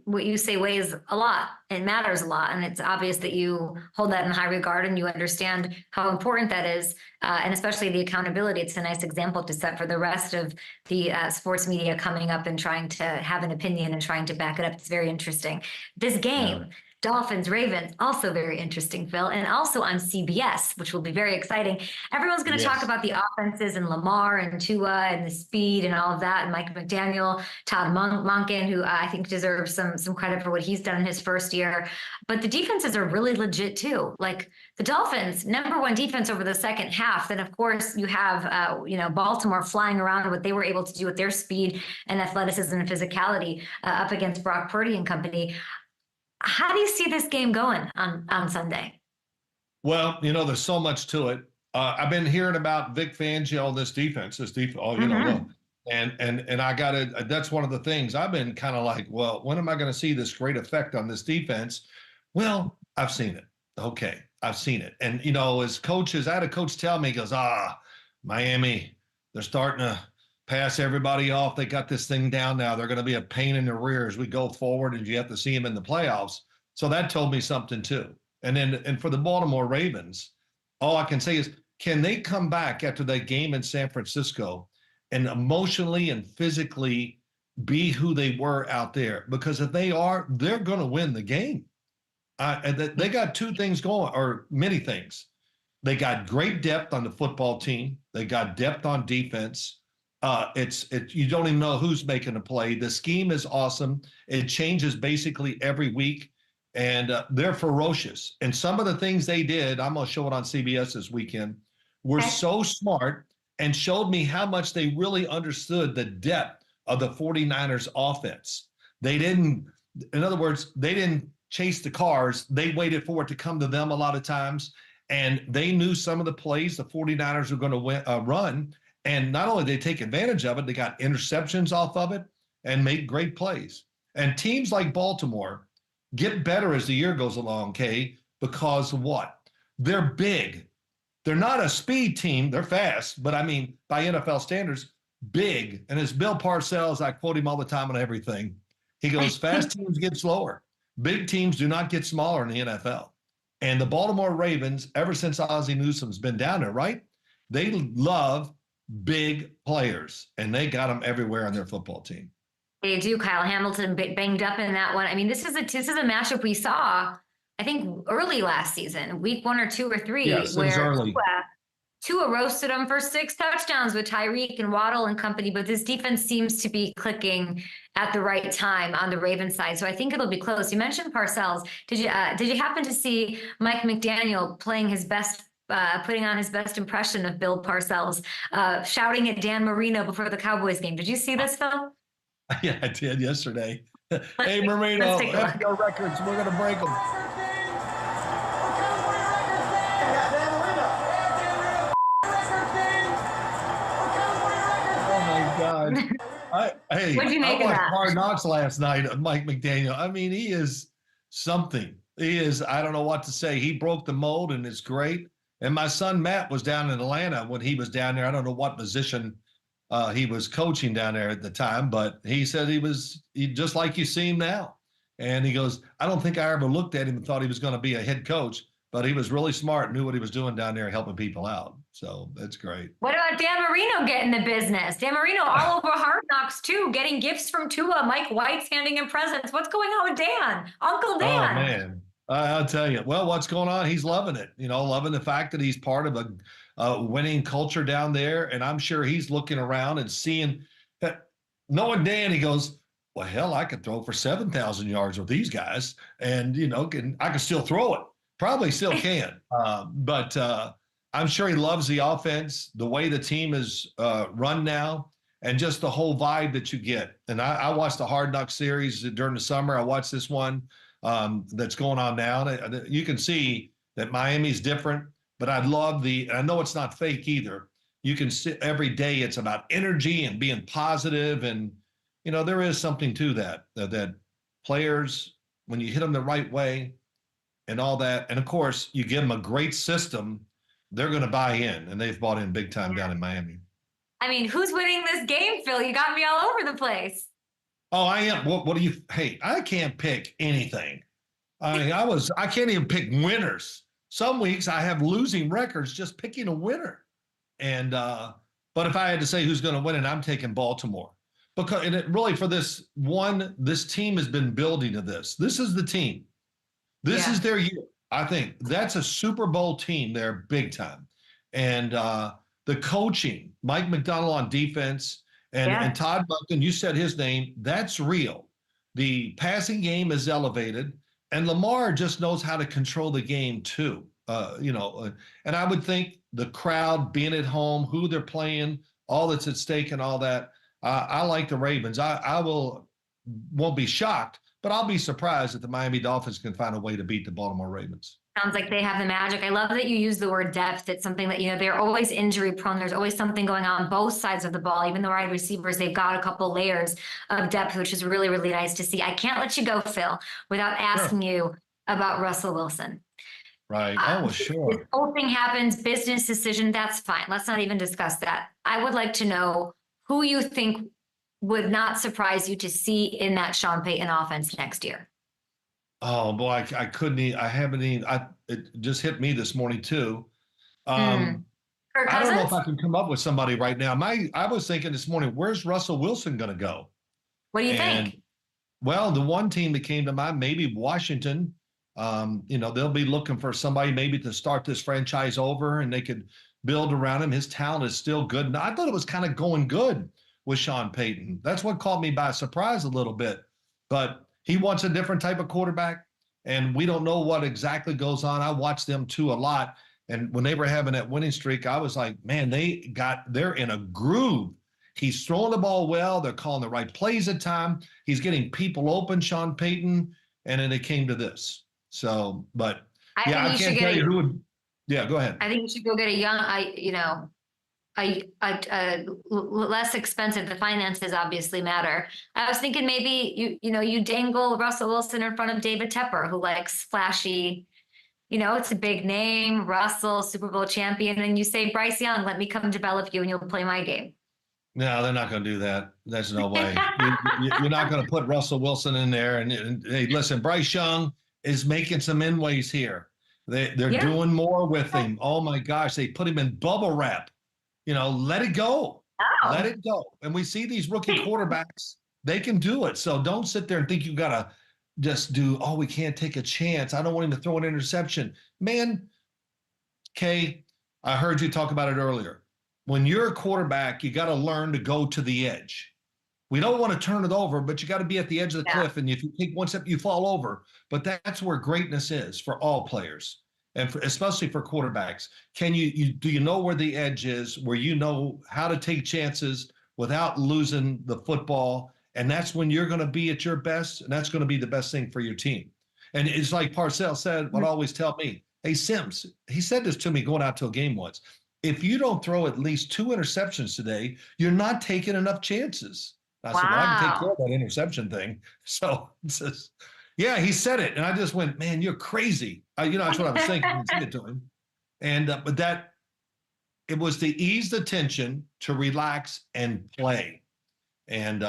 what you say weighs a lot and matters a lot. And it's obvious that you hold that in high regard and you understand how important that is. And especially the accountability. It's a nice example to set for the rest of the sports media coming up and trying to have an opinion and trying to back it up. It's very interesting. This game, Dolphins, Ravens, also very interesting, Phil, and also on CBS, which will be very exciting. Everyone's going to talk about the offenses and Lamar and Tua and the speed and all of that, and Mike McDaniel, Todd Monken, who I think deserves some credit for what he's done in his first year. But the defenses are really legit too. Like the Dolphins, #1 defense over the second half. Then of course you have Baltimore flying around what they were able to do with their speed and athleticism and physicality up against Brock Purdy and company. How do you see this game going on Sunday? Well, there's so much to it. I've been hearing about Vic Fangio and this defense. And I got to, that's one of the things I've been kind of like, well, when am I going to see this great effect on this defense? Well, I've seen it. Okay, I've seen it. And, as coaches, I had a coach tell me, he goes, Miami, they're starting to pass everybody off. They got this thing down now. They're going to be a pain in the rear as we go forward, and you have to see them in the playoffs. So that told me something too. And for the Baltimore Ravens, all I can say is, can they come back after that game in San Francisco and emotionally and physically be who they were out there? Because if they are, they're going to win the game. And they got two things going, or many things. They got great depth on the football team. They got depth on defense. You don't even know who's making a play. The scheme is awesome. It changes basically every week, and they're ferocious. And some of the things they did, I'm going to show it on CBS this weekend, were so smart and showed me how much they really understood the depth of the 49ers offense. In other words, they didn't chase the cars. They waited for it to come to them a lot of times, and they knew some of the plays the 49ers were going to run. And not only they take advantage of it, they got interceptions off of it and make great plays. And teams like Baltimore get better as the year goes along, Kay, because of what? They're big. They're not a speed team. They're fast, but I mean, by NFL standards, big. And as Bill Parcells, I quote him all the time on everything. He goes, fast teams get slower. Big teams do not get smaller in the NFL. And the Baltimore Ravens, ever since Ozzie Newsome's been down there, right? They love big players, and they got them everywhere on their football team. They do. Kyle Hamilton banged up in that one. I mean, this is a matchup we saw, I think, early last season, week 1 or 2 or 3, yes, where early. Tua roasted him for 6 touchdowns with Tyreek and Waddle and company, but this defense seems to be clicking at the right time on the Ravens side. So I think it'll be close. You mentioned Parcells. Did you happen to see Mike McDaniel playing his best, putting on his best impression of Bill Parcells, shouting at Dan Marino before the Cowboys game? Did you see this, Phil? Yeah, I did yesterday. Hey, Marino, FBO records, we're going to break them. God. I watched Hard Knocks last night of Mike McDaniel. I mean, he is something. He is, I don't know what to say. He broke the mold and it's great. And my son Matt was down in Atlanta when he was down there. I don't know what position he was coaching down there at the time, but he said he just like you see him now. And he goes, I don't think I ever looked at him and thought he was going to be a head coach, but he was really smart, knew what he was doing down there, helping people out. So that's great. What about Dan Marino getting the business? Dan Marino all over Hard Knocks too, getting gifts from Tua. Mike White's handing him presents. What's going on with Dan? Uncle Dan. Oh, man. I'll tell you. Well, what's going on? He's loving it. You know, loving the fact that he's part of a winning culture down there. And I'm sure he's looking around and seeing that. Knowing Dan, he goes, well, hell, I could throw for 7,000 yards with these guys. And, you know, I can still throw it. Probably still can. But I'm sure he loves the offense, the way the team is run now, and just the whole vibe that you get. And I watched the Hard Knocks series during the summer. I watched this one that's going on now. And you can see that Miami's different, but I love I know it's not fake either. You can see every day it's about energy and being positive. And, you know, there is something to that players, when you hit them the right way and all that, and of course you give them a great system, they're going to buy in, and they've bought in big time down in Miami. I mean, who's winning this game, Phil? You got me all over the place. Oh, I am. What do you? Hey, I can't pick anything. I mean, I can't even pick winners. Some weeks I have losing records just picking a winner. And but if I had to say who's going to win it, I'm taking Baltimore, because really for this team has been building to this. This is the team. This is their year. I think that's a Super Bowl team. They're big time. And the coaching, Mike McDonald on defense, and Todd Monken, you said his name, that's real. The passing game is elevated, and Lamar just knows how to control the game too. And I would think the crowd being at home, who they're playing, all that's at stake and all that. I like the Ravens. Won't be shocked, but I'll be surprised if the Miami Dolphins can find a way to beat the Baltimore Ravens. Sounds like they have the magic. I love that you use the word depth. It's something that, they're always injury prone. There's always something going on both sides of the ball. Even the wide receivers, they've got a couple layers of depth, which is really, really nice to see. I can't let you go, Phil, without asking you about Russell Wilson. Right. Oh, sure. This whole thing happens, business decision. That's fine. Let's not even discuss that. I would like to know who you think would not surprise you to see in that Sean Payton offense next year. Oh boy, I couldn't. It just hit me this morning too. I don't know if I can come up with somebody right now. I was thinking this morning, where's Russell Wilson going to go? What do you think? Well, the one team that came to mind, maybe Washington. They'll be looking for somebody maybe to start this franchise over, and they could build around him. His talent is still good. And I thought it was kind of going good with Sean Payton. That's what caught me by surprise a little bit. But he wants a different type of quarterback, and we don't know what exactly goes on. I watched them too a lot, and when they were having that winning streak, I was like, man, they're in a groove. He's throwing the ball well. They're calling the right plays at time. He's getting people open, Sean Payton, and then it came to this. So, but I can't tell you who would. Yeah, go ahead. I think you should go get a young, less expensive. The finances obviously matter. I was thinking maybe you dangle Russell Wilson in front of David Tepper, who likes flashy. It's a big name, Russell, Super Bowl champion, and you say, Bryce Young, let me come develop you and you'll play my game. No, they're not going to do that. There's no way. You're not going to put Russell Wilson in there. And hey, listen, Bryce Young is making some inways here. They're doing more with him. Oh my gosh, they put him in bubble wrap. Let it go. Oh. Let it go. And we see these rookie quarterbacks, they can do it. So don't sit there and think you got to just do, oh, we can't take a chance. I don't want him to throw an interception. Man, Kay, I heard you talk about it earlier. When you're a quarterback, you got to learn to go to the edge. We don't want to turn it over, but you got to be at the edge of the cliff. And if you take one step, you fall over. But that's where greatness is for all players, and especially for quarterbacks. Do you know where the edge is, where you know how to take chances without losing the football? And that's when you're going to be at your best, and that's going to be the best thing for your team. And it's like Parcells said, would always tell me, hey, Sims, he said this to me going out to a game once. If you don't throw at least 2 interceptions today, you're not taking enough chances. I said, well, I can take care of that interception thing. So yeah, he said it. And I just went, man, you're crazy. That's what I was thinking when I said it to him. And, but it was to ease the tension, to relax and play. And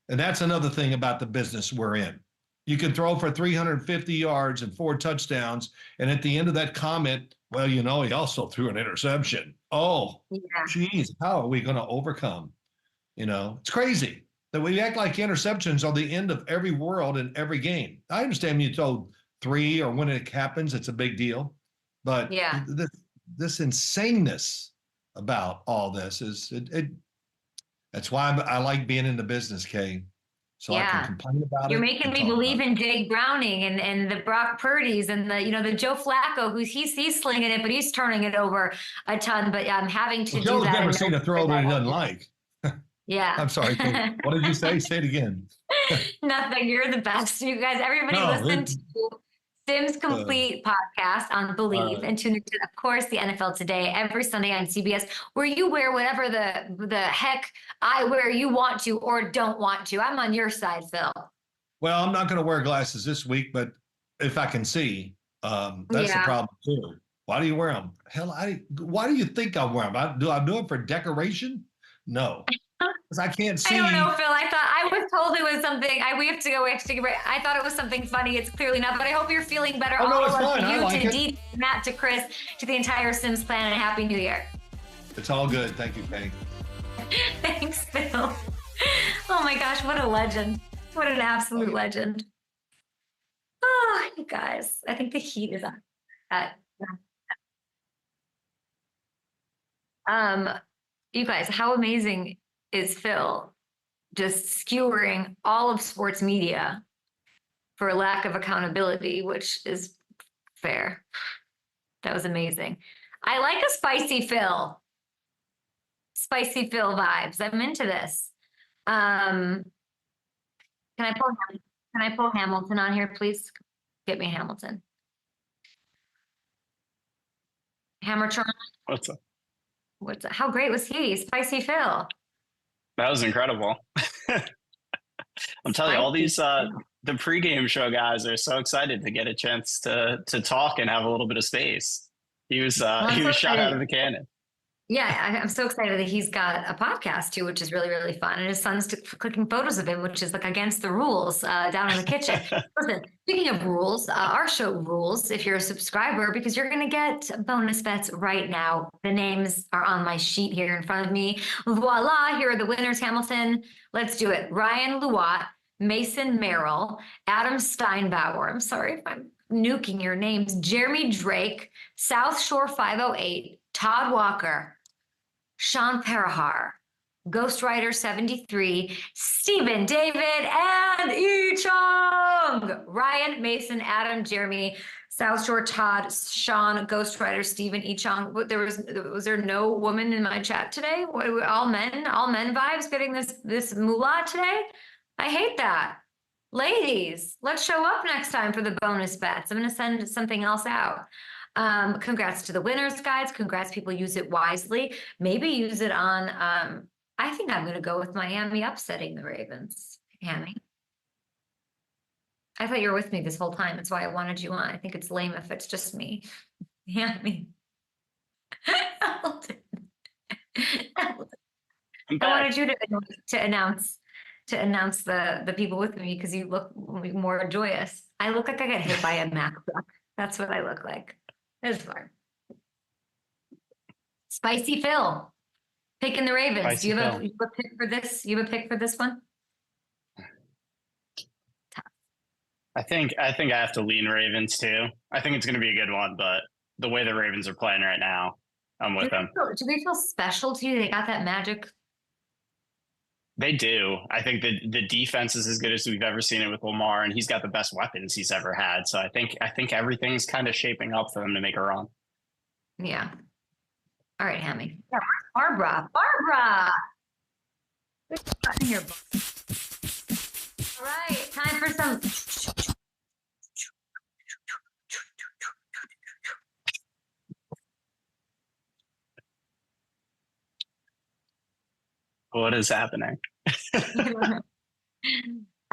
that's another thing about the business we're in. You can throw for 350 yards and 4 touchdowns. And at the end of that comment, well, he also threw an interception. Oh, geez, how are we going to overcome? It's crazy that we act like interceptions are the end of every world in every game. I understand when you throw 3 or when it happens, it's a big deal. But this insaneness about all this is that's why I like being in the business, Kay. So I can complain about it. You're making me believe in Jake Browning and the Brock Purdy's and the Joe Flacco, who's he's slinging it, but he's turning it over a ton. But I'm having to do that. Joe's never seen a throw that he doesn't like. Yeah. I'm sorry. What did you say? Say it again. Nothing. You're the best. You guys, everybody listen to Sims Complete podcast on Believe and tune into, of course, the NFL Today every Sunday on CBS, where you wear whatever the heck I wear you want to or don't want to. I'm on your side, Phil. Well, I'm not going to wear glasses this week, but if I can see, that's the problem too. Why do you wear them? Hell, why do you think I wear them? Do I do it for decoration? No. Because I can't see. I don't know, Phil. I was told it was something. We have to go. I thought it was something funny. It's clearly not. But I hope you're feeling better. Oh, no, it's fine. You, I like to Dee, Matt, to Chris, to the entire Sims clan, and Happy New Year. It's all good. Thank you, Kay. Thanks, Phil. Oh my gosh, what a legend! What an absolute legend. Oh, you guys. I think the heat is on. You guys, how amazing is Phil just skewering all of sports media for lack of accountability, which is fair. That was amazing. I like a spicy Phil. Spicy Phil vibes. I'm into this. Can I pull Hamilton on here, please? Get me Hamilton. Hammertron. What's up? How great was he? Spicy Phil. That was incredible. I'm telling you, all these the pregame show guys are so excited to get a chance to talk and have a little bit of space. He was shot out of the cannon. Yeah, I'm so excited that he's got a podcast too, which is really, really fun. And his son's clicking photos of him, which is like against the rules down in the kitchen. Listen, speaking of rules, our show rules if you're a subscriber, because you're going to get bonus bets right now. The names are on my sheet here in front of me. Voila, here are the winners, Hamilton. Let's do it. Ryan Luat, Mason Merrill, Adam Steinbauer. I'm sorry if I'm nuking your names. Jeremy Drake, South Shore 508, Todd Walker, Sean Parahar, Ghost Rider 73, Stephen David, and Ichong. Ryan, Mason, Adam, Jeremy, South Shore, Todd, Sean, Ghost Rider, Stephen, Ichong. Was there no woman in my chat today? All men vibes getting this moolah today? I hate that. Ladies, let's show up next time for the bonus bets. I'm going to send something else out. Congrats to the winners, guys. Congrats, people use it wisely. Maybe use it on, I think I'm going to go with Miami upsetting the Ravens. Hammy. I thought you were with me this whole time. That's why I wanted you on. I think it's lame if it's just me. Hammy. I wanted you to announce the people with me because you look more joyous. I look like I got hit by a Mack truck. That's what I look like. It's fine. Spicy Phil, picking the Ravens. Spicy Do you have Phil. a pick for this? You have a pick for this one? I think I have to lean Ravens too. I think it's going to be a good one, but the way the Ravens are playing right now, I'm with them. Do they feel special to you? They got that magic. They do. I think the defense is as good as we've ever seen it with Lamar, and he's got the best weapons he's ever had. So I think everything's kind of shaping up for them to make a run. Yeah. All right, Hammy. Yeah, Barbara. Barbara. Good button here. All right, time for some. What is happening? I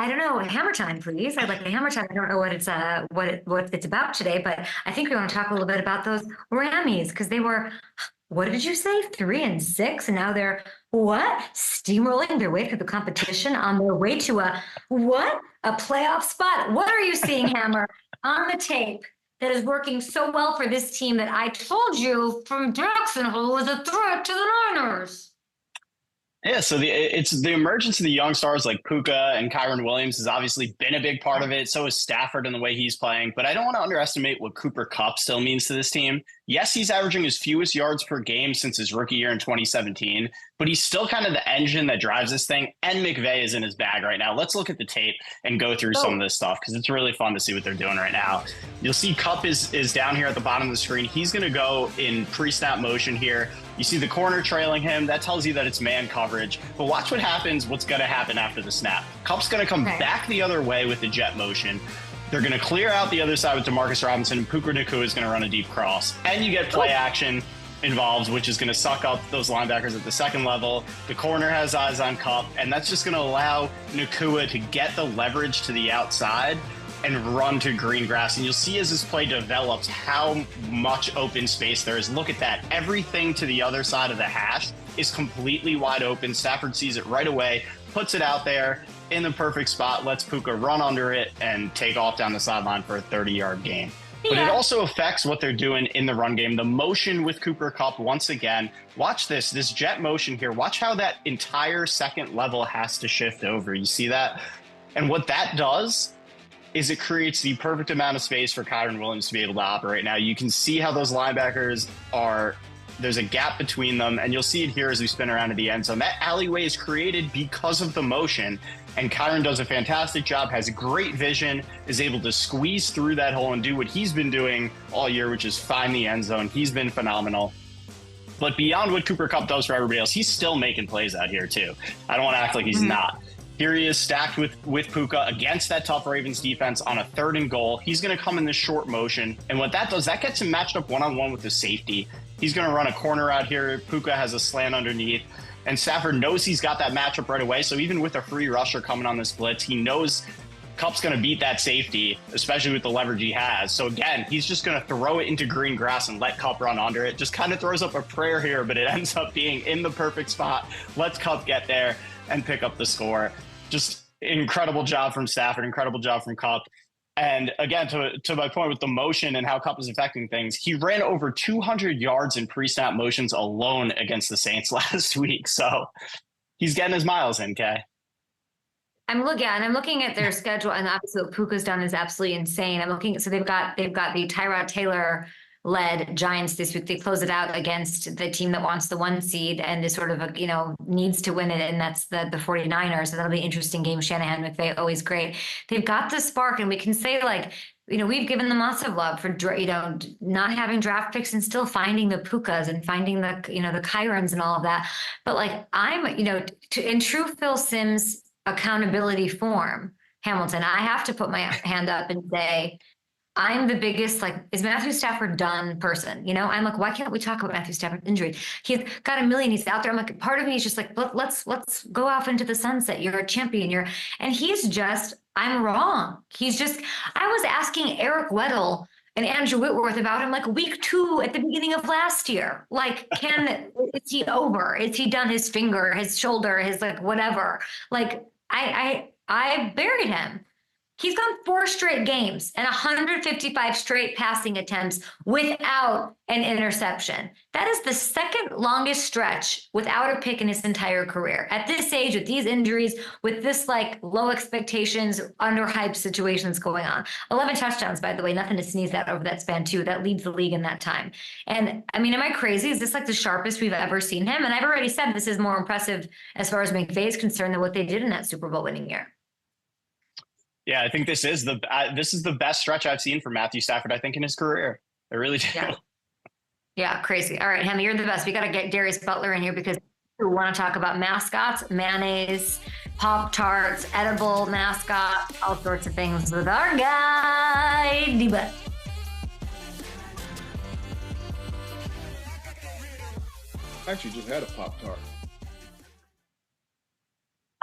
don't know. Hammer time, please. I'd like a hammer time. I don't know what it's what it's about today, but I think we want to talk a little bit about those Rammies because they were, what did you say, 3-6, and now they're what? Steamrolling their way through the competition on their way to a playoff spot. What are you seeing, Hammer, on the tape that is working so well for this team that I told you from Jacksonville was a threat to the Niners? Yeah, so it's the emergence of the young stars like Puka and Kyron Williams has obviously been a big part of it. So is Stafford in the way he's playing. But I don't want to underestimate what Cooper Kupp still means to this team. Yes, he's averaging his fewest yards per game since his rookie year in 2017, but he's still kind of the engine that drives this thing. And McVay is in his bag right now. Let's look at the tape and go through some of this stuff because it's really fun to see what they're doing right now. You'll see Kupp is down here at the bottom of the screen. He's going to go in pre-snap motion here. You see the corner trailing him. That tells you that it's man coverage. But watch what happens, what's going to happen after the snap. Kupp's going to come back the other way with the jet motion. They're going to clear out the other side with Demarcus Robinson, and Puka Nacua is going to run a deep cross. And you get play action involved, which is going to suck up those linebackers at the second level. The corner has eyes on Kupp, and that's just going to allow Nacua to get the leverage to the outside and run to green grass. And you'll see as this play develops how much open space there is. Look at that. Everything to the other side of the hash is completely wide open. Stafford sees it right away, puts it out there in the perfect spot, lets Puka run under it and take off down the sideline for a 30-yard gain. But it also affects what they're doing in the run game. The motion with Cooper Kupp, once again, watch this jet motion here. Watch how that entire second level has to shift over. You see that? And what that does is it creates the perfect amount of space for Kyron Williams to be able to operate. Now, you can see how those linebackers there's a gap between them, and you'll see it here as we spin around to the end zone. That alleyway is created because of the motion, and Kyron does a fantastic job, has great vision, is able to squeeze through that hole and do what he's been doing all year, which is find the end zone. He's been phenomenal. But beyond what Cooper Kupp does for everybody else, he's still making plays out here too. I don't want to act like he's not. Here he is stacked with Puka against that tough Ravens defense on a 3rd and goal. He's going to come in this short motion. And what that does, that gets him matched up one-on-one with the safety. He's going to run a corner out here. Puka has a slant underneath. And Stafford knows he's got that matchup right away. So even with a free rusher coming on this blitz, he knows Kupp's going to beat that safety, especially with the leverage he has. So again, he's just going to throw it into green grass and let Kupp run under it. Just kind of throws up a prayer here, but it ends up being in the perfect spot. Lets Kupp get there and pick up the score. Just incredible job from Stafford, incredible job from Kupp. And again, to my point with the motion and how Kupp is affecting things, he ran over 200 yards in pre-snap motions alone against the Saints last week. So he's getting his miles in, Kay. I'm looking at their schedule, and obviously what Puka's done is absolutely insane. So they've got the Tyrod Taylor led Giants this week. They close it out against the team that wants the 1 seed and is sort of needs to win it, and that's the 49ers. So that'll be an interesting game. Shanahan, McVay, always great. They've got the spark, and we can say we've given them lots of love for not having draft picks and still finding the Pukas and finding the the Kyrons and all of that. But I'm in true Phil Simms accountability form, Hamilton, I have to put my hand up and say, I'm the biggest, like, is Matthew Stafford done person? You know, I'm like, why can't we talk about Matthew Stafford's injury? He's got a million, he's out there. I'm like, part of me is just like, let's go off into the sunset. You're a champion. And he's just, I'm wrong. He's just, I was asking Eric Weddle and Andrew Whitworth about him like week 2 at the beginning of last year. Like, is he over? Is he done his finger, his shoulder, his like whatever? Like, I buried him. He's gone 4 straight games and 155 straight passing attempts without an interception. That is the second longest stretch without a pick in his entire career. At this age, with these injuries, with this like low expectations, underhyped situations going on. 11 touchdowns, by the way, nothing to sneeze at over that span too. That leads the league in that time. And I mean, am I crazy? Is this like the sharpest we've ever seen him? And I've already said this is more impressive as far as McVay is concerned than what they did in that Super Bowl winning year. Yeah, I think this is the best stretch I've seen from Matthew Stafford, I think, in his career. I really do. Yeah, crazy. All right, Hemi, you're the best. We got to get Darius Butler in here because we want to talk about mascots, mayonnaise, Pop-Tarts, edible mascots, all sorts of things with our guy, D-Butt. I actually just had a Pop-Tart.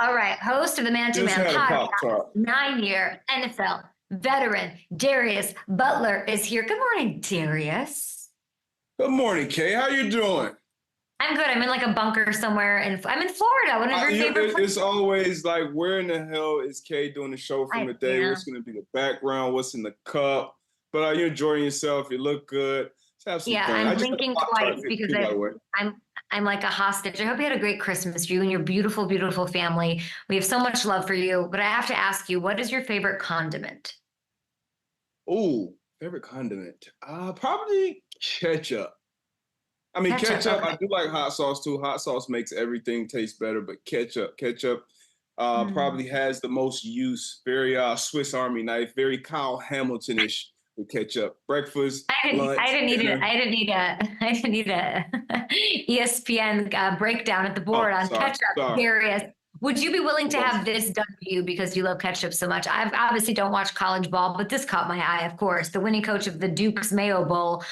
All right, host of the Man to Man podcast, 9-year NFL veteran Darius Butler is here. Good morning, Darius. Good morning, Kay. How you doing? I'm good. I'm in like a bunker somewhere, and I'm in Florida. One of your favorite places. It's always like, where in the hell is Kay doing the show from the day? What's going to be the background? What's in the cup? But you're enjoying yourself. You look good. Let's have some fun. I'm blinking twice because I'm like a hostage. I hope you had a great Christmas, you and your beautiful, beautiful family. We have so much love for you. But I have to ask you, what is your favorite condiment? Oh, favorite condiment? Probably ketchup. I mean, ketchup. Okay. I do like hot sauce too. Hot sauce makes everything taste better, but ketchup probably has the most use. Very Swiss Army knife, very Kyle Hamilton-ish. With ketchup, breakfast, lunch. I didn't need a ESPN breakdown at the board on ketchup. Darius, would you be willing to have this done for you because you love ketchup so much? I obviously don't watch college ball, but this caught my eye. Of course, the winning coach of the Duke's Mayo Bowl,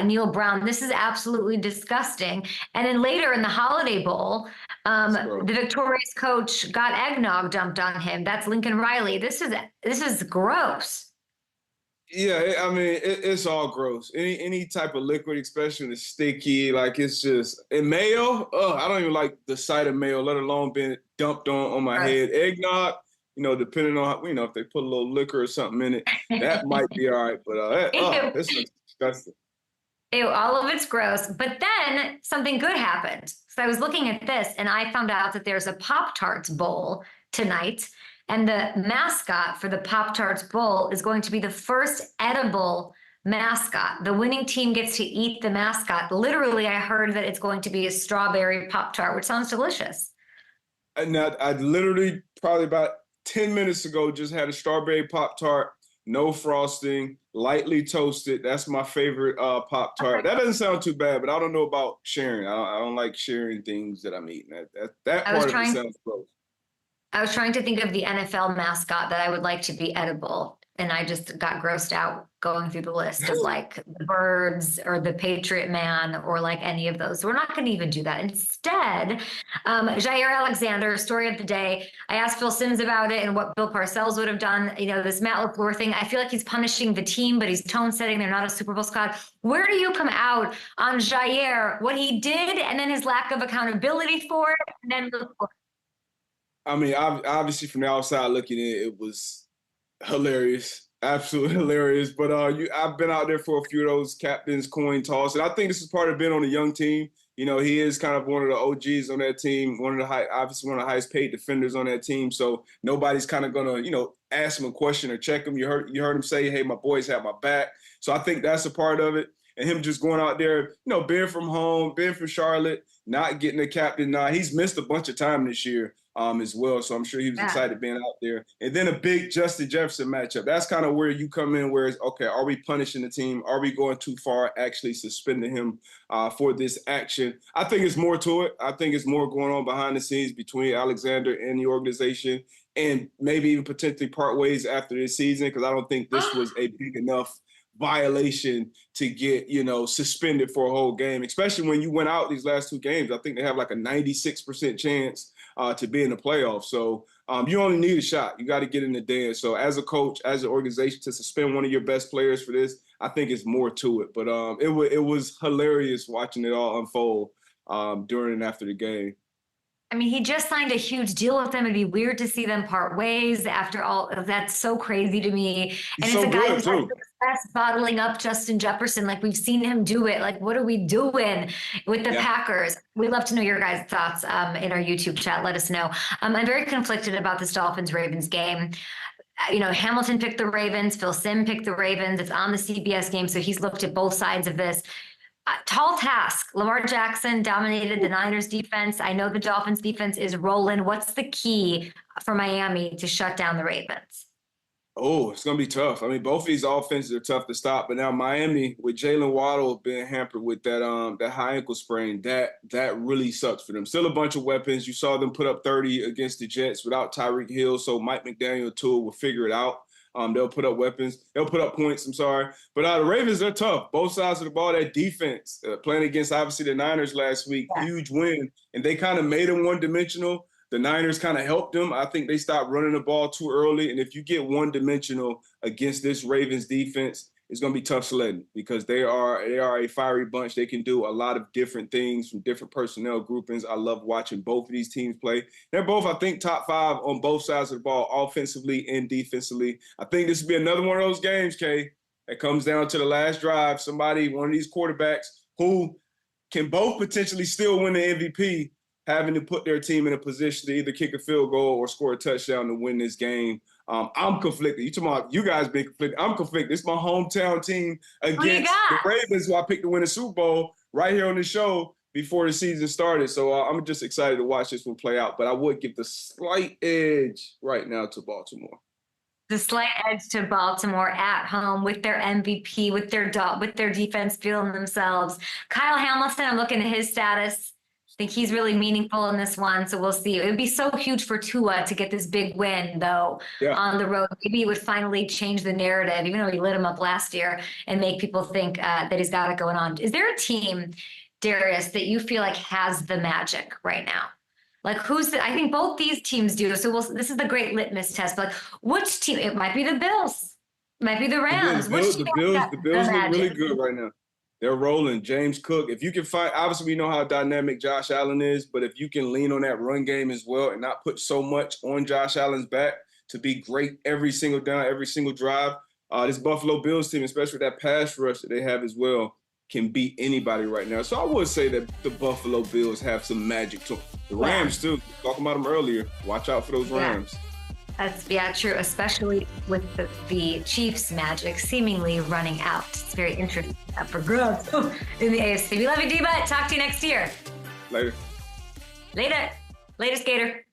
Neil Brown. This is absolutely disgusting. And then later in the Holiday Bowl, the victorious coach got eggnog dumped on him. That's Lincoln Riley. This is gross. Yeah, I mean, it's all gross. Any type of liquid, especially the sticky, like it's just, and mayo, I don't even like the sight of mayo, let alone being dumped on my head. Eggnog, depending on, if they put a little liquor or something in it, that might be all right. But this looks disgusting. Ew, all of it's gross. But then something good happened. So I was looking at this and I found out that there's a Pop-Tarts bowl tonight. And the mascot for the Pop-Tarts Bowl is going to be the first edible mascot. The winning team gets to eat the mascot. Literally, I heard that it's going to be a strawberry Pop-Tart, which sounds delicious. And I literally, probably about 10 minutes ago, just had a strawberry Pop-Tart, no frosting, lightly toasted. That's my favorite Pop-Tart. Okay. That doesn't sound too bad, but I don't know about sharing. I don't like sharing things that I'm eating. That part of it sounds gross. I was trying to think of the NFL mascot that I would like to be edible. And I just got grossed out going through the list of like the birds or the Patriot Man or like any of those. So we're not going to even do that. Instead, Jaire Alexander, story of the day. I asked Phil Simms about it and what Bill Parcells would have done. This Matt LaFleur thing. I feel like he's punishing the team, but he's tone setting. They're not a Super Bowl squad. Where do you come out on Jaire, what he did, and then his lack of accountability for it, and then LaFleur? I mean, obviously from the outside looking in, it was hilarious, absolutely hilarious. But I've been out there for a few of those captains coin toss, and I think this is part of being on a young team. He is kind of one of the OGs on that team, obviously one of the highest paid defenders on that team. So nobody's kind of gonna, ask him a question or check him. You heard him say, "Hey, my boys have my back." So I think that's a part of it. And him just going out there, being from home, being from Charlotte, not getting a captain. He's missed a bunch of time this year. As well. So I'm sure he was excited being out there. And then a big Justin Jefferson matchup. That's kind of where you come in, where it's, okay, are we punishing the team? Are we going too far, actually suspending him for this action? I think it's more to it. I think it's more going on behind the scenes between Alexander and the organization, and maybe even potentially part ways after this season, because I don't think this was a big enough violation to get, suspended for a whole game, especially when you went out these last 2 games. I think they have like a 96% chance to be in the playoffs. So you only need a shot. You got to get in the dance. So as a coach, as an organization, to suspend one of your best players for this, I think it's more to it. But it was hilarious watching it all unfold during and after the game. I mean, he just signed a huge deal with them. It'd be weird to see them part ways after all. That's so crazy to me. And it's a guy who's had success bottling up Justin Jefferson. Like, we've seen him do it. Like, what are we doing with the Packers? We'd love to know your guys' thoughts in our YouTube chat. Let us know. I'm very conflicted about this Dolphins-Ravens game. Hamilton picked the Ravens. Phil Sim picked the Ravens. It's on the CBS game, so he's looked at both sides of this. Tall task. Lamar Jackson dominated the Niners defense. I know the Dolphins defense is rolling. What's the key for Miami to shut down the Ravens? Oh, it's going to be tough. I mean, both of these offenses are tough to stop. But now Miami, with Jalen Waddle being hampered with that high ankle sprain, that really sucks for them. Still a bunch of weapons. You saw them put up 30 against the Jets without Tyreek Hill, so Mike McDaniel Tool will figure it out. They'll put up weapons. They'll put up points, I'm sorry. But the Ravens, they're tough. Both sides of the ball, that defense, playing against, obviously, the Niners last week, huge win. And they kind of made them one-dimensional. The Niners kind of helped them. I think they stopped running the ball too early. And if you get one-dimensional against this Ravens defense, it's going to be tough sledding because they are a fiery bunch. They can do a lot of different things from different personnel groupings. I love watching both of these teams play. They're both, I think, top 5 on both sides of the ball, offensively and defensively. I think this will be another one of those games, Kay, that comes down to the last drive. One of these quarterbacks who can both potentially still win the MVP, having to put their team in a position to either kick a field goal or score a touchdown to win this game. I'm conflicted. You talking about you guys being conflicted. I'm conflicted. It's my hometown team against the Ravens, who I picked to win the Super Bowl right here on the show before the season started. So I'm just excited to watch this one play out. But I would give the slight edge right now to Baltimore. The slight edge to Baltimore at home with their MVP, with their defense feeling themselves. Kyle Hamilton, I'm looking at his status. I think he's really meaningful in this one, so we'll see. It would be so huge for Tua to get this big win, though, on the road. Maybe it would finally change the narrative, even though he lit him up last year, and make people think that he's got it going on. Is there a team, Darius, that you feel like has the magic right now? Like, I think both these teams do. So this is the great litmus test. But like, which team? It might be the Bills. It might be the Rams. The Bills look really good right now. They're rolling. James Cook. If you can find, obviously we know how dynamic Josh Allen is, but if you can lean on that run game as well and not put so much on Josh Allen's back to be great every single down, every single drive, this Buffalo Bills team, especially that pass rush that they have as well, can beat anybody right now. So I would say that the Buffalo Bills have some magic to them. The Rams too. Talking about them earlier. Watch out for those Rams. That's true, especially with the Chiefs' magic seemingly running out. It's very interesting for growth in the AFC. We love you, D-Butt. Talk to you next year. Later. Later, Skater.